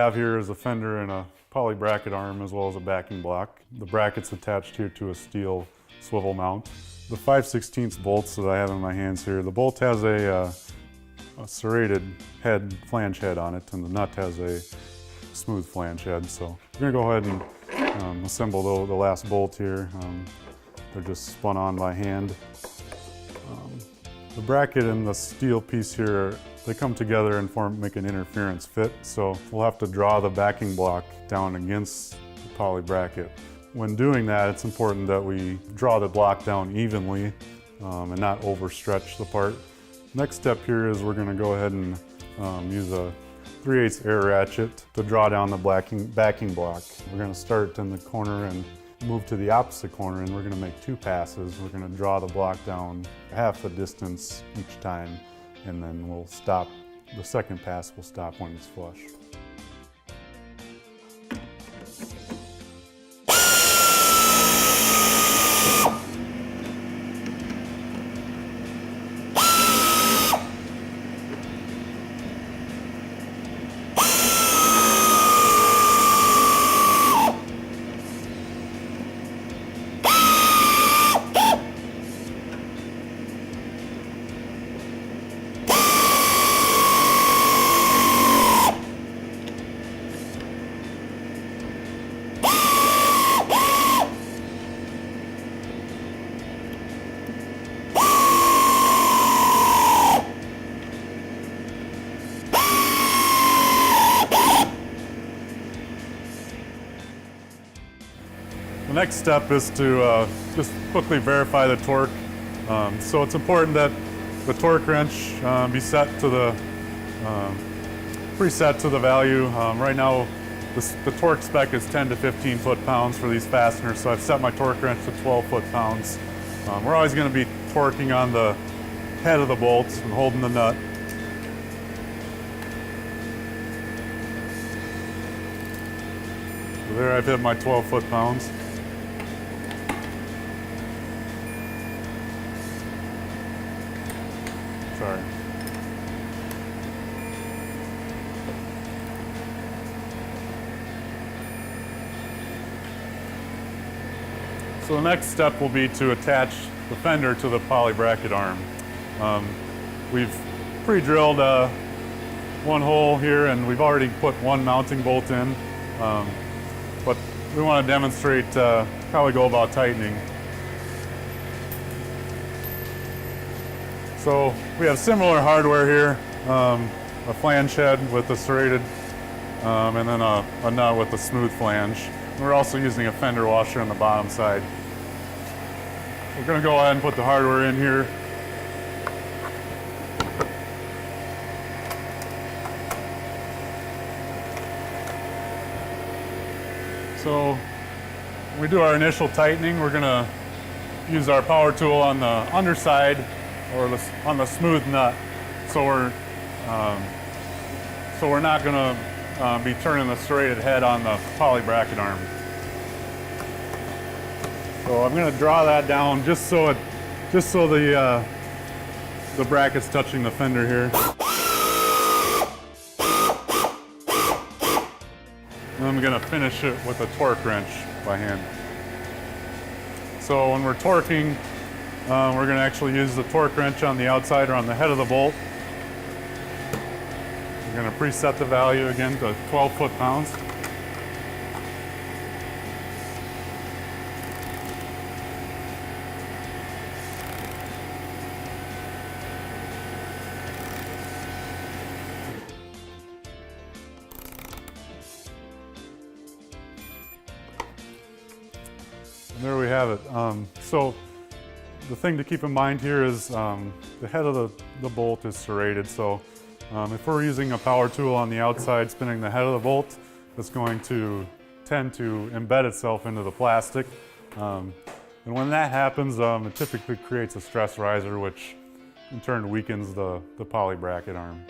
have here is a fender and a poly bracket arm as well as a backing block. The bracket's attached here to a steel swivel mount. The 5/16 bolts that I have in my hands here, the bolt has a serrated head, flange head on it, and the nut has a smooth flange head. So we're gonna go ahead and assemble the last bolt here. They're just spun on by hand. The bracket and the steel piece here, they come together and make an interference fit. So we'll have to draw the backing block down against the poly bracket. When doing that, it's important that we draw the block down evenly and not overstretch the part. Next step here is we're going to go ahead and use a 3/8 air ratchet to draw down the backing block. We're going to start in the corner and move to the opposite corner, and we're going to make 2 passes. We're going to draw the block down half the distance each time, and then we'll stop. The second pass will stop when it's flush. The next step is to just quickly verify the torque. So it's important that the torque wrench be set to the preset to the value. Right now, the torque spec is 10 to 15 foot-pounds for these fasteners, so I've set my torque wrench to 12 foot-pounds. We're always going to be torquing on the head of the bolt and holding the nut. So there I've hit my 12 foot-pounds. Sorry. So the next step will be to attach the fender to the poly bracket arm. We've pre-drilled one hole here, and we've already put one mounting bolt in, but we want to demonstrate how we go about tightening. So we have similar hardware here, a flange head with a serrated and then a nut with a smooth flange. We're also using a fender washer on the bottom side. We're going to go ahead and put the hardware in here. So when we do our initial tightening, we're going to use our power tool on the underside or on the smooth nut, so we're not going to be turning the serrated head on the poly bracket arm. So I'm going to draw that down just so the bracket's touching the fender here. And I'm going to finish it with a torque wrench by hand. So when we're torquing, we're going to actually use the torque wrench on the outside or on the head of the bolt. We're going to preset the value again to 12 foot-pounds. And there we have it. So the thing to keep in mind here is the head of the bolt is serrated. So if we're using a power tool on the outside spinning the head of the bolt, it's going to tend to embed itself into the plastic. And when that happens, it typically creates a stress riser, which in turn weakens the poly bracket arm.